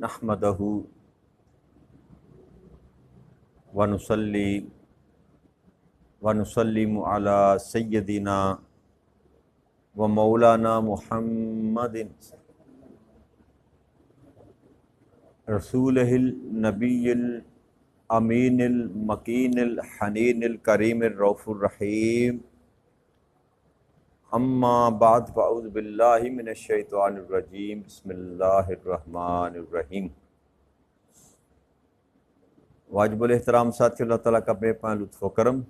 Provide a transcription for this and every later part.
نحمدہ ونصلی ونسلم علی سیدنا و مولانا محمد رسولہ النبی الامین المکین الحنین الکریم الرؤوف الرحیم اما بعد فاعوذ باللہ من الشیطان الرجیم بسم اللہ الرحمن الرحیم۔ واجب الاحترام ساتھی، اللہ تعالیٰ کا بے پناہ لطف و کرم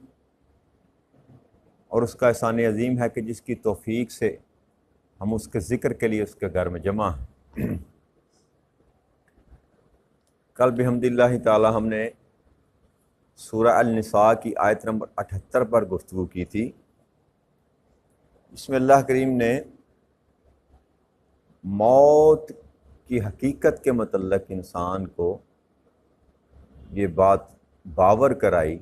اور اس کا احسان عظیم ہے کہ جس کی توفیق سے ہم اس کے ذکر کے لیے اس کے گھر میں جمع ہیں۔ کل بحمد اللہ تعالیٰ ہم نے سورہ النساء کی آیت نمبر 78 پر گفتگو کی تھی، جس میں اللہ کریم نے موت کی حقیقت کے متعلق انسان کو یہ بات باور کرائی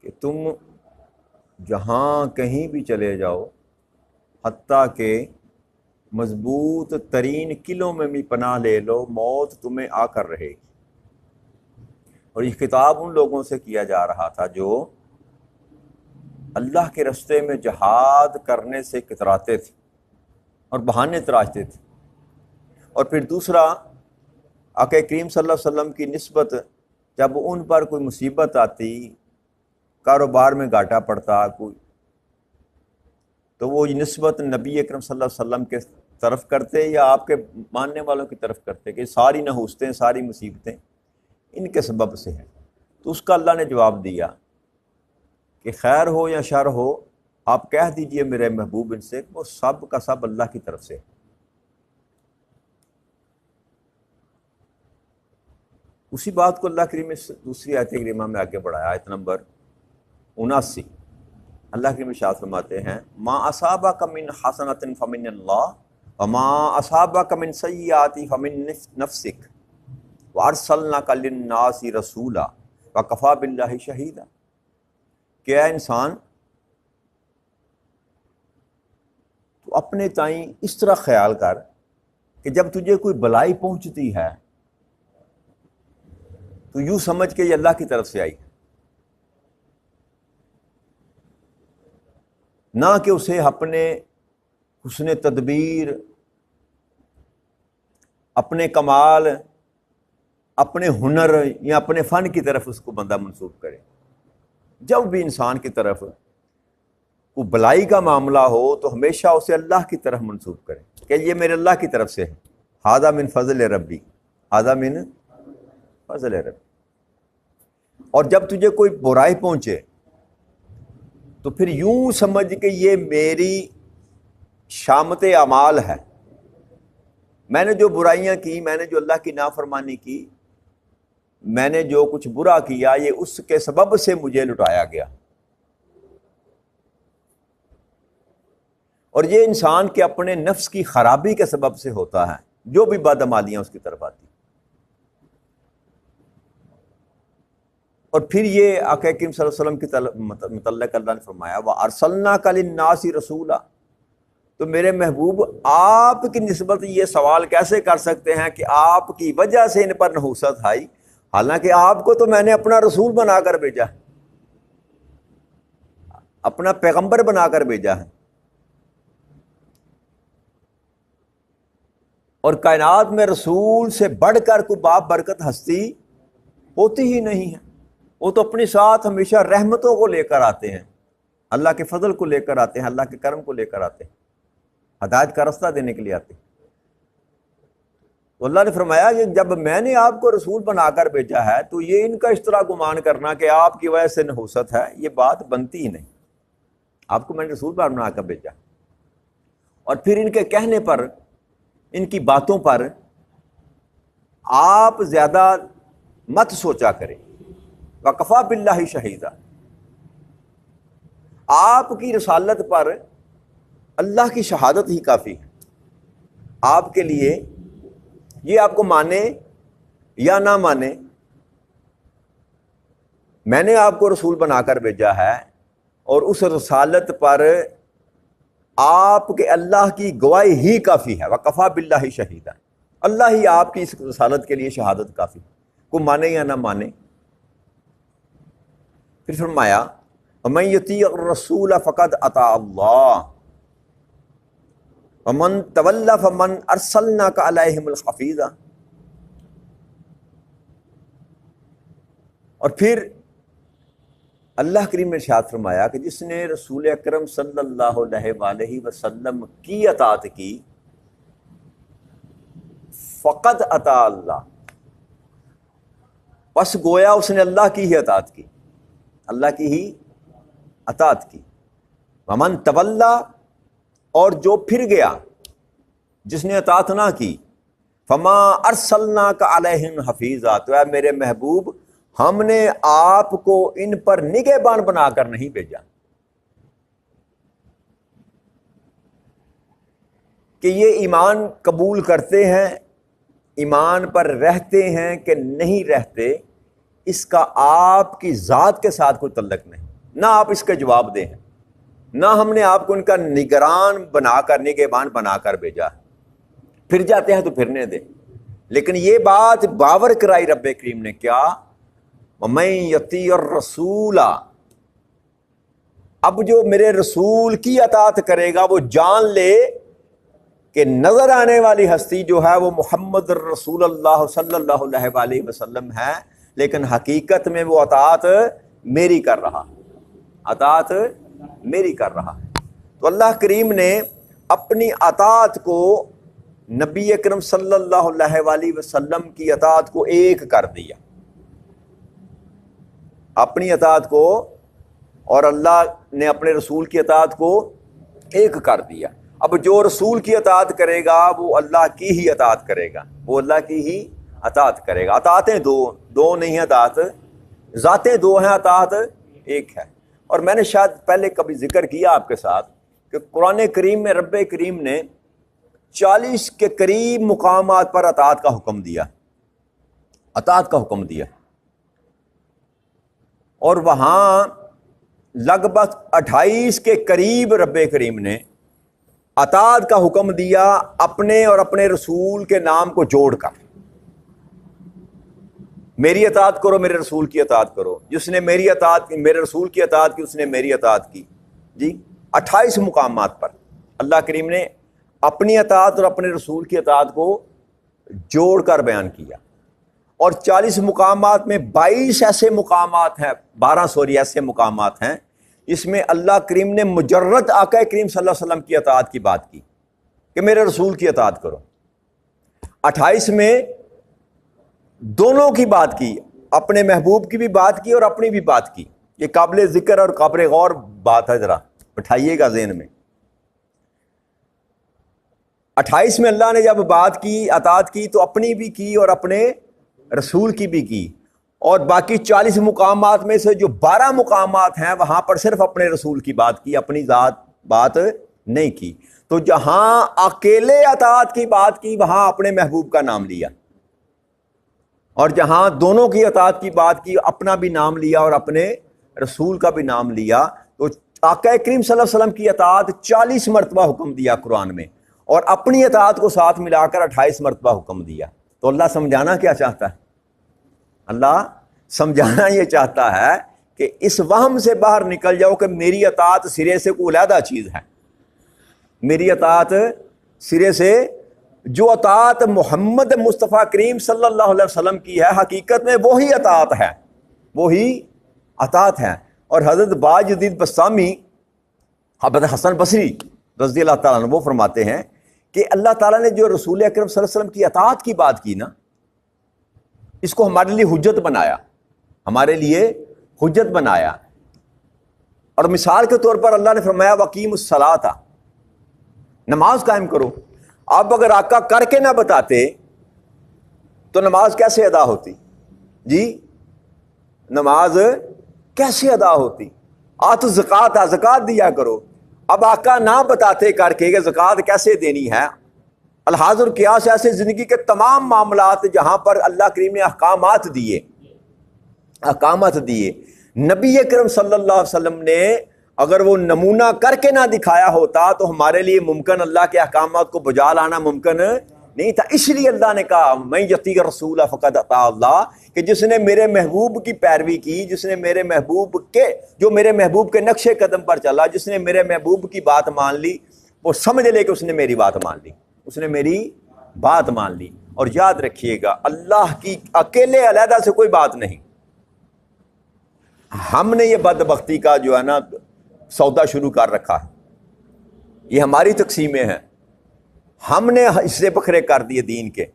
کہ تم جہاں کہیں بھی چلے جاؤ، حتیٰ کہ مضبوط ترین قلعوں میں بھی پناہ لے لو، موت تمہیں آ کر رہے گی۔ اور یہ خطاب ان لوگوں سے کیا جا رہا تھا جو اللہ کے راستے میں جہاد کرنے سے کتراتے تھے اور بہانے تراشتے تھے۔ اور پھر دوسرا، آقا کریم صلی اللہ علیہ وسلم کی نسبت جب ان پر کوئی مصیبت آتی، کاروبار میں گھاٹا پڑتا کوئی، تو وہ نسبت نبی اکرم صلی اللہ علیہ وسلم کے طرف کرتے یا آپ کے ماننے والوں کی طرف کرتے کہ ساری نحوستیں، ساری مصیبتیں ان کے سبب سے ہیں۔ تو اس کا اللہ نے جواب دیا کہ خیر ہو یا شر ہو، آپ کہہ دیجئے میرے محبوب ان سے، وہ سب کا سب اللہ کی طرف سے۔ اسی بات کو اللہ کریم نے دوسری آیت کریمہ میں آگے بڑھایا، آیت نمبر 79۔ اللہ کریم ارشاد فرماتے ہیں، ما اصابک من حسنۃ فمن اللہ وما اصابک من سیئات فمن نفسک وارسلناک للناس رسولا وکفی باللہ شہیدا۔ کہ اے انسان، تو اپنے تائیں اس طرح خیال کر کہ جب تجھے کوئی بلائی پہنچتی ہے تو یوں سمجھ کہ یہ اللہ کی طرف سے آئی، نہ کہ اسے اپنے حسن تدبیر، اپنے کمال، اپنے ہنر یا اپنے فن کی طرف اس کو بندہ منسوب کرے۔ جب بھی انسان کی طرف کوئی بلائی کا معاملہ ہو تو ہمیشہ اسے اللہ کی طرف منسوب کرے کہ یہ میرے اللہ کی طرف سے ہے، ھذا من فضل ربی، ھذا من فضل ربی۔ اور جب تجھے کوئی برائی پہنچے تو پھر یوں سمجھ کہ یہ میری شامت اعمال ہے، میں نے جو برائیاں کی، میں نے جو اللہ کی نافرمانی کی، میں نے جو کچھ برا کیا، یہ اس کے سبب سے مجھے لٹایا گیا۔ اور یہ انسان کے اپنے نفس کی خرابی کے سبب سے ہوتا ہے، جو بھی بدعمالیاں اس کی طرف آتی۔ اور پھر یہ آقا کریم صلی اللہ علیہ وسلم کے متعلق اللہ نے فرمایا وَأَرْسَلْنَاكَ لِلنَّاسِ رَسُولًا۔ تو میرے محبوب، آپ کی نسبت یہ سوال کیسے کر سکتے ہیں کہ آپ کی وجہ سے ان پر نحوست آئی، حالانکہ آپ کو تو میں نے اپنا رسول بنا کر بھیجا ہے، اپنا پیغمبر بنا کر بھیجا ہے۔ اور کائنات میں رسول سے بڑھ کر کوئی باب برکت ہستی ہوتی ہی نہیں ہے۔ وہ تو اپنے ساتھ ہمیشہ رحمتوں کو لے کر آتے ہیں، اللہ کے فضل کو لے کر آتے ہیں، اللہ کے کرم کو لے کر آتے ہیں، ہدایت کا راستہ دینے کے لیے آتے ہیں۔ تو اللہ نے فرمایا کہ جب میں نے آپ کو رسول بنا کر بھیجا ہے تو یہ ان کا اس طرح گمان کرنا کہ آپ کی وجہ سے نحوست ہے، یہ بات بنتی ہی نہیں۔ آپ کو میں نے رسول بنا کر بھیجا، اور پھر ان کے کہنے پر، ان کی باتوں پر آپ زیادہ مت سوچا کریں۔ وَكَفَى بِاللَّهِ شَهِيدًا۔ آپ کی رسالت پر اللہ کی شہادت ہی کافی ہے۔ آپ کے لیے یہ آپ کو مانے یا نہ مانے، میں نے آپ کو رسول بنا کر بھیجا ہے، اور اس رسالت پر آپ کے اللہ کی گواہی ہی کافی ہے۔ وَكَفَى بِاللَّهِ شَهِيدًا۔ اللہ ہی آپ کی اس رسالت کے لیے شہادت کافی، کوئی مانے یا نہ مانے۔ پھر فرمایا وَمَن يُطِیعِ الرَّسُولَ فَقَدْ أَطَاعَ اللَّهَ وَمَن تَوَلَّىٰ فَمَنْ أَرْسَلْنَاكَ عَلَيْهِمُ الْحَفِيظَ۔ اور پھر اللہ کریم نے ارشاد فرمایا کہ جس نے رسول اکرم صلی اللہ علیہ وآلہ وسلم کی اطاعت کی فقد اطاع اللہ، پس گویا اس نے اللہ کی ہی اطاعت کی، اللہ کی ہی اطاعت کی۔ ومن تولا، اور جو پھر گیا جس نے اطاعت نہ کی، فما ارسلناک علیہم حفیظا، تو اے میرے محبوب ہم نے آپ کو ان پر نگہبان بنا کر نہیں بھیجا کہ یہ ایمان قبول کرتے ہیں، ایمان پر رہتے ہیں کہ نہیں رہتے، اس کا آپ کی ذات کے ساتھ کوئی تعلق نہیں، نہ آپ اس کا جواب دیں، نہ ہم نے آپ کو ان کا نگران بنا کر، نگہبان بنا کر بھیجا۔ پھر جاتے ہیں تو پھرنے دیں، لیکن یہ بات باور کرائی رب کریم نے کیا، وَمَن يُطِیعِ الرَّسُولَ، اب جو میرے رسول کی اطاعت کرے گا وہ جان لے کہ نظر آنے والی ہستی جو ہے وہ محمد رسول اللہ صلی اللہ علیہ وآلہ وسلم ہے، لیکن حقیقت میں وہ اطاعت میری کر رہا، اطاعت میری کر رہا ہے۔ تو اللہ کریم نے اپنی اطاعت کو نبی اکرم صلی اللہ علیہ وآلہ وسلم کی اطاعت کو ایک کر دیا، اپنی اطاعت کو، اور اللہ نے اپنے رسول کی اطاعت کو ایک کر دیا۔ اب جو رسول کی اطاعت کرے گا وہ اللہ کی ہی اطاعت کرے گا، وہ اللہ کی ہی اطاعت کرے گا۔ اطاعتیں دو نہیں ہیں، اطاعت ذاتیں دو ہیں، اطاعت ایک ہے۔ اور میں نے شاید پہلے کبھی ذکر کیا آپ کے ساتھ کہ قرآن کریم میں رب کریم نے 40 کے قریب مقامات پر اطاعت کا حکم دیا، اطاعت کا حکم دیا، اور وہاں لگ بھگ 28 کے قریب رب کریم نے اطاعت کا حکم دیا اپنے اور اپنے رسول کے نام کو جوڑ کر۔ میری اطاعت کرو، میرے رسول کی اطاعت کرو، جس نے میری اطاعت کی، میرے رسول کی اطاعت کی، اس نے میری اطاعت کی۔ جی 28 مقامات پر اللہ کریم نے اپنی اطاعت اور اپنے رسول کی اطاعت کو جوڑ کر بیان کیا، اور 40 مقامات میں 22 ایسے مقامات ہیں، 12 ایسے مقامات ہیں اس میں اللہ کریم نے مجرد آقا کریم صلی اللہ علیہ وسلم کی اطاعت کی بات کی کہ میرے رسول کی اطاعت کرو۔ 28 میں دونوں کی بات کی، اپنے محبوب کی بھی بات کی اور اپنی بھی بات کی۔ یہ قابل ذکر اور قابل غور بات ہے، ذرا بٹھائیے گا ذہن میں۔ 28 میں اللہ نے جب بات کی، اطاعت کی، تو اپنی بھی کی اور اپنے رسول کی بھی کی، اور باقی 40 مقامات میں سے جو 12 مقامات ہیں وہاں پر صرف اپنے رسول کی بات کی، اپنی ذات بات نہیں کی۔ تو جہاں اکیلے اطاعت کی بات کی وہاں اپنے محبوب کا نام لیا، اور جہاں دونوں کی اطاعت کی بات کی اپنا بھی نام لیا اور اپنے رسول کا بھی نام لیا۔ تو آقا کریم صلی اللہ علیہ وسلم کی اطاعت 40 مرتبہ حکم دیا قرآن میں، اور اپنی اطاعت کو ساتھ ملا کر 28 مرتبہ حکم دیا۔ تو اللہ سمجھانا کیا چاہتا ہے؟ اللہ سمجھانا یہ چاہتا ہے کہ اس وہم سے باہر نکل جاؤ کہ میری اطاعت سرے سے کوئی علیحدہ چیز ہے۔ میری اطاعت سرے سے، جو اطاعت محمد مصطفیٰ کریم صلی اللہ علیہ وسلم کی ہے حقیقت میں وہی اطاعت ہے، وہی اطاعت ہے۔ اور حضرت باجدید بسطامی، حضرت حسن بصری رضی اللہ تعالیٰ عنہ وہ فرماتے ہیں کہ اللہ تعالیٰ نے جو رسول اکرم صلی اللہ علیہ وسلم کی اطاعت کی بات کی نا، اس کو ہمارے لیے حجت بنایا، ہمارے لیے حجت بنایا۔ اور مثال کے طور پر اللہ نے فرمایا وَقِیمُوا الصَّلَاةَ، نماز قائم کرو۔ اب اگر آقا کر کے نہ بتاتے تو نماز کیسے ادا ہوتی؟ جی نماز کیسے ادا ہوتی؟ آتوا الزکاۃ، زکوٰۃ دیا کرو۔ اب آقا نہ بتاتے کر کے کہ زکوٰۃ کیسے دینی ہے، الحاظ القیاس ایسے زندگی کے تمام معاملات جہاں پر اللہ کریم نے احکامات دیے، نبی اکرم صلی اللہ علیہ وسلم نے اگر وہ نمونہ کر کے نہ دکھایا ہوتا تو ہمارے لیے ممکن اللہ کے احکامات کو بجا لانا ممکن نہیں تھا، اس لیے اللہ نے کہا میں یطیع الرسول فقد اطاع اللہ، کہ جس نے میرے محبوب کی پیروی کی، جس نے میرے محبوب کے نقش قدم پر چلا، جس نے میرے محبوب کی بات مان لی، وہ سمجھ لے کہ اس نے میری بات مان لی، اس نے میری بات مان لی۔ اور یاد رکھیے گا اللہ کی اکیلے علیحدہ سے کوئی بات نہیں۔ ہم نے یہ بدبختی کا جو ہے نا سودا شروع کر رکھا ہے، یہ ہماری تقسیمیں ہیں، ہم نے حصے بکھرے کر دیے دین کے،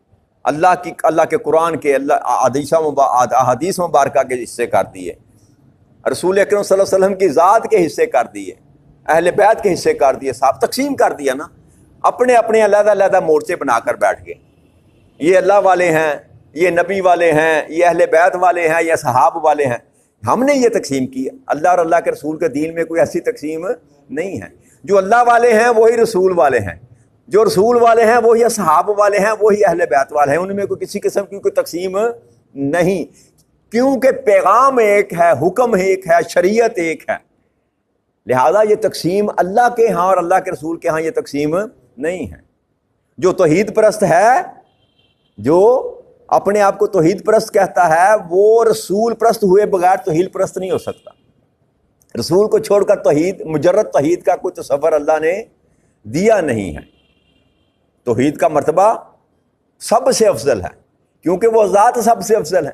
اللہ کے قرآن کے، احادیث مبارکہ کے حصے کر دیے، رسول اکرم صلی اللہ علیہ وسلم کی ذات کے حصے کر دیے، اہل بیت کے حصے کر دیے، صاحب تقسیم کر دیا نا، اپنے اپنے علیحدہ علیحدہ مورچے بنا کر بیٹھ گئے، یہ اللہ والے ہیں، یہ نبی والے ہیں، یہ اہل بیت والے ہیں، یہ صحاب والے ہیں۔ ہم نے یہ تقسیم کی، اللہ اور اللہ کے رسول کے دین میں کوئی ایسی تقسیم نہیں ہے۔ جو اللہ والے ہیں وہی رسول والے ہیں، جو رسول والے ہیں وہی اصحاب والے ہیں، وہی اہل بیت والے ہیں، ان میں کوئی کسی قسم کی کوئی تقسیم نہیں، کیونکہ پیغام ایک ہے، حکم ایک ہے، شریعت ایک ہے۔ لہذا یہ تقسیم اللہ کے ہاں اور اللہ کے رسول کے ہاں یہ تقسیم نہیں ہے۔ جو توحید پرست ہے، جو اپنے آپ کو توحید پرست کہتا ہے، وہ رسول پرست ہوئے بغیر توحید پرست نہیں ہو سکتا۔ رسول کو چھوڑ کر توحید، مجرد توحید کا کوئی تصور اللہ نے دیا نہیں ہے۔ توحید کا مرتبہ سب سے افضل ہے، کیونکہ وہ ذات سب سے افضل ہے۔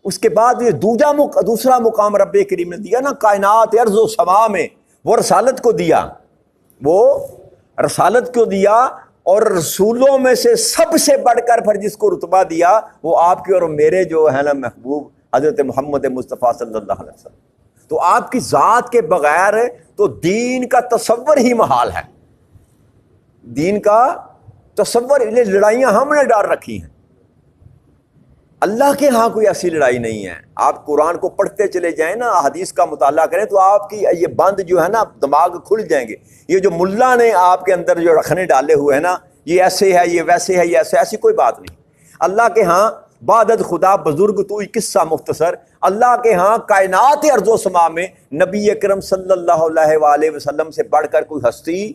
اس کے بعد یہ دوسرا مقام رب کریم نے دیا نا کائنات ارض و سما میں، وہ رسالت کو دیا، وہ رسالت کو دیا، اور رسولوں میں سے سب سے بڑھ کر پھر جس کو رتبہ دیا وہ آپ کے اور میرے جو ہے نا محبوب حضرت محمد مصطفیٰ صلی اللہ علیہ وسلم۔ تو آپ کی ذات کے بغیر تو دین کا تصور ہی محال ہے، دین کا تصور، لڑائیاں ہم نے ڈال رکھی ہیں، اللہ کے ہاں کوئی ایسی لڑائی نہیں ہے۔ آپ قرآن کو پڑھتے چلے جائیں نا، حدیث کا مطالعہ کریں تو آپ کی یہ بند جو ہے نا دماغ کھل جائیں گے۔ یہ جو ملا نے آپ کے اندر جو رکھنے ڈالے ہوئے ہیں نا، یہ ایسے ہے، یہ ویسے ہے، یہ ایسے، ایسی کوئی بات نہیں۔ اللہ کے ہاں بعدد خدا بزرگ تو قصہ مختصر، اللہ کے ہاں کائنات ارض و سما میں نبی اکرم صلی اللہ علیہ وآلہ وسلم سے بڑھ کر کوئی ہستی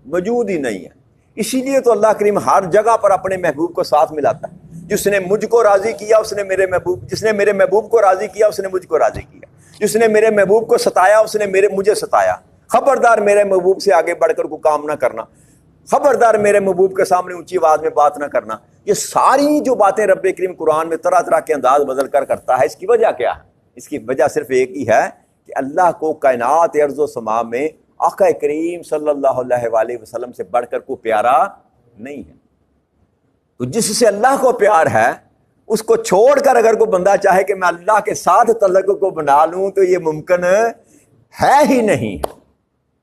موجود ہی نہیں ہے۔ اسی لیے تو اللہ کریم ہر جگہ پر اپنے محبوب کو ساتھ ملاتا ہے۔ جس نے مجھ کو راضی کیا اس نے میرے محبوب، جس نے میرے محبوب کو راضی کیا اس نے مجھ کو راضی کیا، جس نے میرے محبوب کو ستایا اس نے مجھے ستایا۔ خبردار میرے محبوب سے آگے بڑھ کر کوئی کام نہ کرنا، خبردار میرے محبوب کے سامنے اونچی آواز میں بات نہ کرنا۔ یہ ساری جو باتیں رب کریم قرآن میں طرح طرح کے انداز بدل کر کرتا ہے، اس کی وجہ کیا ہے؟ اس کی وجہ صرف ایک ہی ہے کہ اللہ کو کائنات ارض و سما میں آقا کریم صلی اللہ علیہ وآلہ وسلم سے بڑھ کر کوئی پیارا نہیں ہے۔ تو جس سے اللہ کو پیار ہے اس کو چھوڑ کر اگر کوئی بندہ چاہے کہ میں اللہ کے ساتھ تعلق کو بنا لوں تو یہ ممکن ہے ہی نہیں،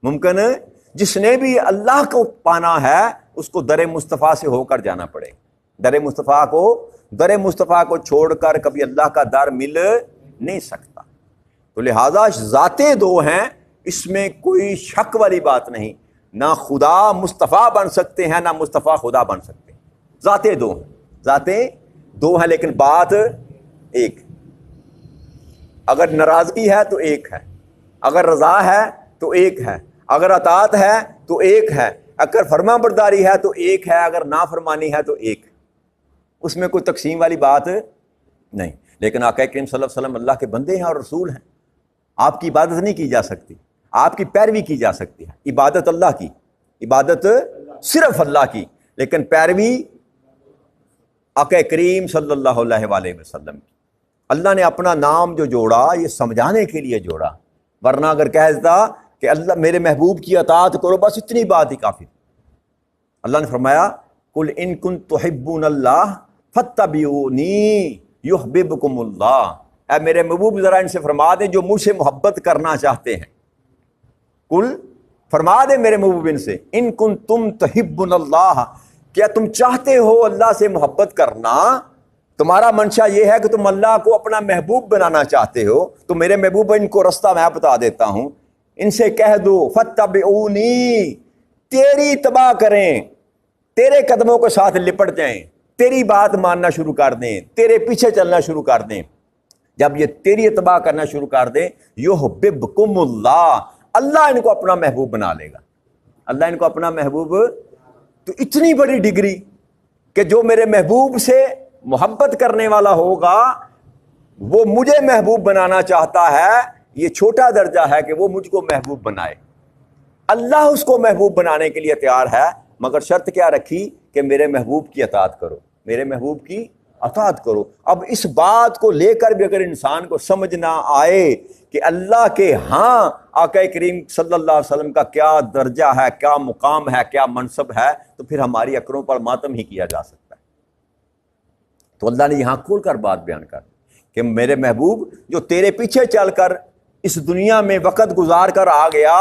ممکن۔ جس نے بھی اللہ کو پانا ہے اس کو در مصطفیٰ سے ہو کر جانا پڑے، در مصطفیٰ کو چھوڑ کر کبھی اللہ کا در مل نہیں سکتا۔ تو لہذا ذاتیں دو ہیں، اس میں کوئی شک والی بات نہیں، نہ خدا مصطفیٰ بن سکتے ہیں نہ مصطفیٰ خدا بن سکتے ہیں۔ ذاتیں دو ہیں لیکن بات ایک۔ اگر ناراضگی ہے تو ایک ہے، اگر رضا ہے تو ایک ہے، اگر اطاعت ہے تو ایک ہے، اگر فرما برداری ہے تو ایک ہے، اگر نافرمانی ہے تو ایک۔ اس میں کوئی تقسیم والی بات نہیں۔ لیکن آقا کریم صلی اللہ علیہ وسلم اللہ کے بندے ہیں اور رسول ہیں، آپ کی عبادت نہیں کی جا سکتی، آپ کی پیروی کی جا سکتی ہے۔ عبادت اللہ کی، عبادت صرف اللہ کی، لیکن پیروی آقا کریم صلی اللہ علیہ وآلہ وسلم کی۔ اللہ نے اپنا نام جو جوڑا یہ سمجھانے کے لیے جوڑا، ورنہ اگر کہہ دیتا کہ اللہ میرے محبوب کی اطاعت کرو بس اتنی بات ہی کافی۔ اللہ نے فرمایا قل ان کنتم تحبون اللہ فاتبعونی یحببکم اللہ، اے میرے محبوب ذرا ان سے فرما دیں جو مجھ سے محبت کرنا چاہتے ہیں، قل فرما دیں میرے محبوب ان سے، ان کنتم تحبون اللہ، کیا تم چاہتے ہو اللہ سے محبت کرنا، تمہارا منشا یہ ہے کہ تم اللہ کو اپنا محبوب بنانا چاہتے ہو، تو میرے محبوب ان کو رستہ میں بتا دیتا ہوں، ان سے کہہ دو فاتبعونی، تیری اتباع کریں، تیرے قدموں کے ساتھ لپٹ جائیں، تیری بات ماننا شروع کر دیں، تیرے پیچھے چلنا شروع کر دیں۔ جب یہ تیری اتباع کرنا شروع کر دیں یحببکم اللہ، اللہ ان کو اپنا محبوب بنا لے گا، اللہ ان کو اپنا محبوب۔ تو اتنی بڑی ڈگری کہ جو میرے محبوب سے محبت کرنے والا ہوگا وہ مجھے محبوب بنانا چاہتا ہے، یہ چھوٹا درجہ ہے کہ وہ مجھ کو محبوب بنائے۔ اللہ اس کو محبوب بنانے کے لیے تیار ہے، مگر شرط کیا رکھی کہ میرے محبوب کی اطاعت کرو، میرے محبوب کی اطاعت کرو۔ اب اس بات کو لے کر بھی اگر انسان کو سمجھ نہ آئے کہ اللہ کے ہاں آقا کریم صلی اللہ علیہ وسلم کا کیا درجہ ہے، کیا مقام ہے، کیا منصب ہے، تو پھر ہماری اکروں پر ماتم ہی کیا جا سکتا ہے۔ تو اللہ نے یہاں کھول کر بات بیان کر کہ میرے محبوب جو تیرے پیچھے چل کر اس دنیا میں وقت گزار کر آ گیا،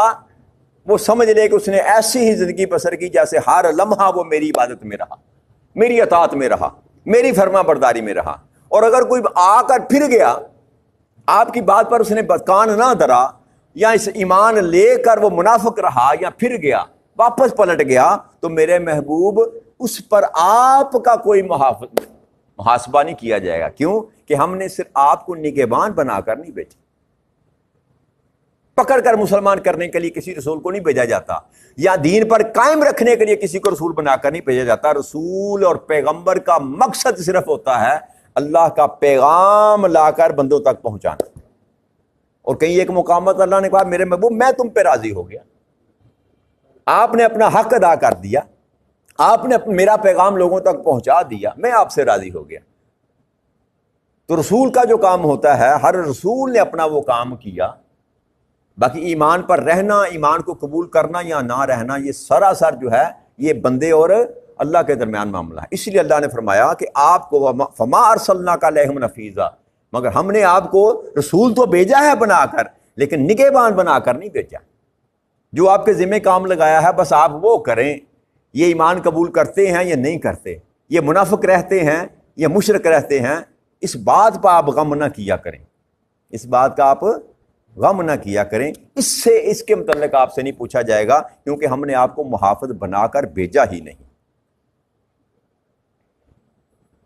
وہ سمجھ لے کہ اس نے ایسی ہی زندگی بسر کی جیسے ہر لمحہ وہ میری عبادت میں رہا، میری اطاعت میں رہا، میری فرما برداری میں رہا۔ اور اگر کوئی آ کر پھر گیا، آپ کی بات پر اس نے کان نہ دھرا، یا اس ایمان لے کر وہ منافق رہا یا پھر گیا، واپس پلٹ گیا، تو میرے محبوب اس پر آپ کا کوئی محاسبہ نہیں کیا جائے گا۔ کیوں؟ کہ ہم نے صرف آپ کو نگہبان بنا کر نہیں بھیجا، پکڑ کر مسلمان کرنے کے لیے کسی رسول کو نہیں بھیجا جاتا، یا دین پر قائم رکھنے کے لیے کسی کو رسول بنا کر نہیں بھیجا جاتا۔ رسول اور پیغمبر کا مقصد صرف ہوتا ہے اللہ کا پیغام لا کر بندوں تک پہنچانا۔ اور کہیں ایک مقام پر اللہ نے کہا میرے محبوب میں تم پہ راضی ہو گیا، آپ نے اپنا حق ادا کر دیا، آپ نے میرا پیغام لوگوں تک پہنچا دیا، میں آپ سے راضی ہو گیا۔ تو رسول کا جو کام ہوتا ہے، ہر رسول نے اپنا وہ کام کیا، باقی ایمان پر رہنا، ایمان کو قبول کرنا یا نہ رہنا، یہ سراسر جو ہے یہ بندے اور اللہ کے درمیان معاملہ ہے۔ اس لیے اللہ نے فرمایا کہ آپ کو فما ارسلناک علیہم حفیظا، مگر ہم نے آپ کو رسول تو بھیجا ہے بنا کر، لیکن نگہبان بنا کر نہیں بھیجا۔ جو آپ کے ذمہ کام لگایا ہے بس آپ وہ کریں، یہ ایمان قبول کرتے ہیں یا نہیں کرتے، یہ منافق رہتے ہیں یا مشرک رہتے ہیں، اس بات پر آپ غم نہ کیا کریں، اس بات کا آپ غم نہ کیا کریں۔ اس کے متعلق آپ سے نہیں پوچھا جائے گا، کیونکہ ہم نے آپ کو محافظ بنا کر بھیجا ہی نہیں۔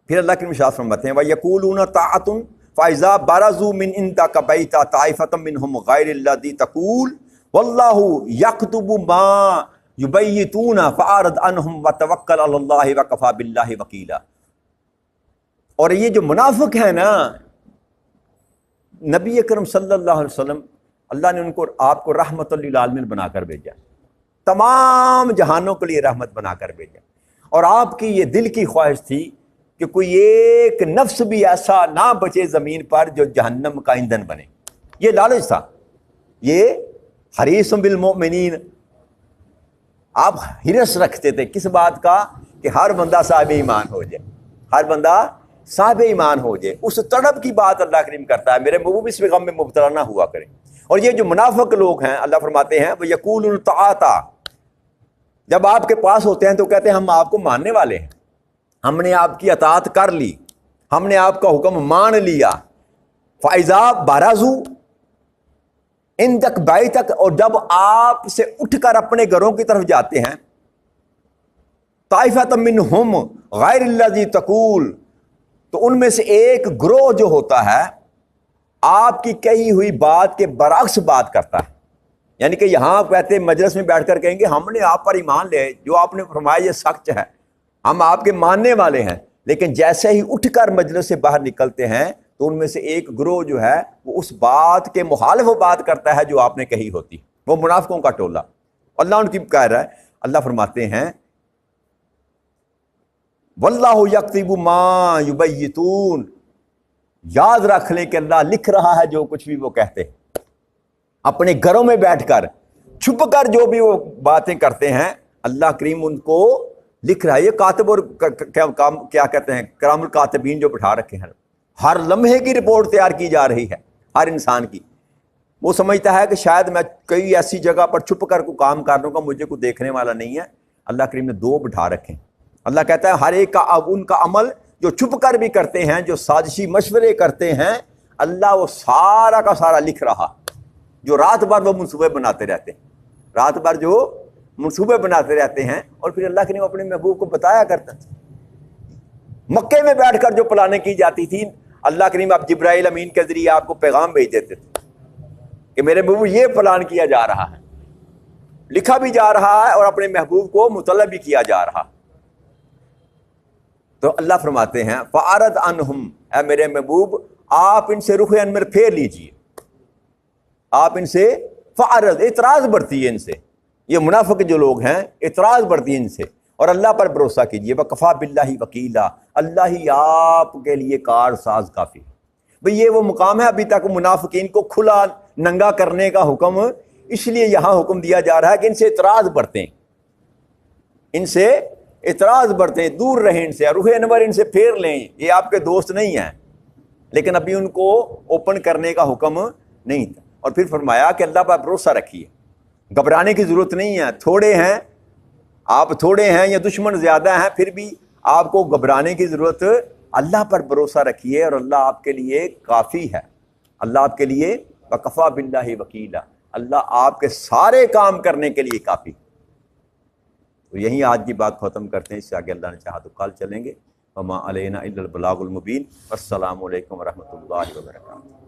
پھر اللہ کی ارشاد فرماتے ہیں وَيَقُولُونَ طَاعَةٌ فَإِذَا بَرَزُوا مِنْ عِنْدَكَ بَيْتًا طَائِفَةٌ مِّنْهُمْ غَيْرَ الَّذِي تَقُولُ وَاللَّهُ يَكْتُبُ مَا يُبَيِّتُونَ فَأَعْرِضْ عَنْهُمْ وَتَوَكَّلْ عَلَى اللَّهِ وَكَفَىٰ بِاللَّهِ وَكِيلًا۔ اور یہ جو منافق ہیں نا، نبی اکرم صلی اللہ علیہ وسلم اللہ نے ان کو آپ کو رحمت للعالمین بنا کر بھیجا، تمام جہانوں کے لیے رحمت بنا کر بھیجا، اور آپ کی یہ دل کی خواہش تھی کہ کوئی ایک نفس بھی ایسا نہ بچے زمین پر جو جہنم کا ایندھن بنے۔ یہ لالچ تھا، یہ حریص بالمؤمنین، آپ حرص رکھتے تھے کس بات کا؟ کہ ہر بندہ صاحب ایمان ہو جائے، ہر بندہ صاحب ایمان ہو جائے۔ اس تڑپ کی بات اللہ کریم کرتا ہے، میرے محبوب اس غم میں مبتلا نہ ہوا کریں۔ اور یہ جو منافق لوگ ہیں اللہ فرماتے ہیں وہ یقولون طاعتا، جب آپ کے پاس ہوتے ہیں تو کہتے ہیں ہم آپ کو ماننے والے ہیں، ہم نے آپ کی اطاعت کر لی، ہم نے آپ کا حکم مان لیا۔ فَإِذَا بَرَزُوا عِنْدَكَ بَيْتَكَ، اور جب آپ سے اٹھ کر اپنے گھروں کی طرف جاتے ہیں، طَائِفَةٌ مِّنْهُمْ غَيْرَ الَّذِي تَقُولُ، تو ان میں سے ایک گروہ جو ہوتا ہے آپ کی کہی ہوئی بات کے برعکس بات کرتا ہے۔ یعنی کہ یہاں کہتے ہیں مجلس میں بیٹھ کر کہیں گے ہم نے آپ پر ایمان لے، جو آپ نے فرمایا یہ سچ ہے، ہم آپ کے ماننے والے ہیں، لیکن جیسے ہی اٹھ کر مجلس سے باہر نکلتے ہیں تو ان میں سے ایک گروہ جو ہے وہ اس بات کے مخالف بات کرتا ہے جو آپ نے کہی ہوتی، وہ منافقوں کا ٹولہ۔ اللہ ان کی کہہ رہا ہے، اللہ فرماتے ہیں واللہ یکتب ما یبیتون، یاد رکھ لیں کہ اللہ لکھ رہا ہے جو کچھ بھی وہ کہتے ہیں، اپنے گھروں میں بیٹھ کر چھپ کر جو بھی وہ باتیں کرتے ہیں اللہ کریم ان کو لکھ رہا ہے۔ یہ کاتب اور کیا کہتے ہیں کرام الکاتبین جو بٹھا رکھے ہیں، ہر لمحے کی رپورٹ تیار کی جا رہی ہے ہر انسان کی۔ وہ سمجھتا ہے کہ شاید میں کئی ایسی جگہ پر چھپ کر کو کام کر لوں گا، مجھے کوئی دیکھنے والا نہیں ہے۔ اللہ کریم نے دو بٹھا رکھے ہیں۔ اللہ کہتا ہے ہر ایک کا ان کا عمل جو چھپ کر بھی کرتے ہیں، جو سازشی مشورے کرتے ہیں، اللہ وہ سارا کا سارا لکھ رہا۔ جو رات بھر وہ منصوبے بناتے رہتے ہیں، رات بھر جو منصوبے بناتے رہتے ہیں، اور پھر اللہ کریم اپنے محبوب کو بتایا کرتا ہے۔ مکے میں بیٹھ کر جو پلانیں کی جاتی تھی، اللہ کریم اب جبرائیل امین کے ذریعے آپ کو پیغام بھیج دیتے تھے کہ میرے محبوب یہ پلان کیا جا رہا ہے، لکھا بھی جا رہا ہے اور اپنے محبوب کو مطلع بھی کیا جا رہا۔ تو اللہ فرماتے ہیں فَأَعْرِضْ عَنْهُمْ، اے میرے محبوب آپ ان سے رخ انور پھیر لیجئے، آپ ان سے فَأَعْرِضْ، اعتراض برتیے ان سے، یہ منافق جو لوگ ہیں اعتراض برتیے ان سے، اور اللہ پر بھروسہ کیجئے، وَكَفَىٰ بِاللَّهِ وَكِيلًا، اللہ ہی آپ کے لیے کار ساز کافی۔ بھئی یہ وہ مقام ہے، ابھی تک منافقین کو کھلا ننگا کرنے کا حکم، اس لیے یہاں حکم دیا جا رہا ہے کہ ان سے اعتراض برتیں، ان سے اعتراض برتیں، دور رہیں ان سے، رخ انور ان سے پھیر لیں، یہ آپ کے دوست نہیں ہیں، لیکن ابھی ان کو اوپن کرنے کا حکم نہیں تھا۔ اور پھر فرمایا کہ اللہ پر بھروسہ رکھیے، گھبرانے کی ضرورت نہیں ہے، تھوڑے ہیں آپ، تھوڑے ہیں یا دشمن زیادہ ہیں، پھر بھی آپ کو گھبرانے کی ضرورت، اللہ پر بھروسہ رکھیے اور اللہ آپ کے لیے کافی ہے، اللہ آپ کے لیے وَكَفَىٰ بِاللَّهِ وَكِيلًا، اللہ آپ کے سارے کام کرنے کے لیے کافی۔ تو یہیں آج کی بات ختم کرتے ہیں، اس سے آگے اللہ نے چاہا تو کل چلیں گے۔ وَمَا عَلَيْنَا إِلَّا الْبَلَاغُ الْمُبِينُ۔ السلام علیکم ورحمۃ اللہ وبرکاتہ۔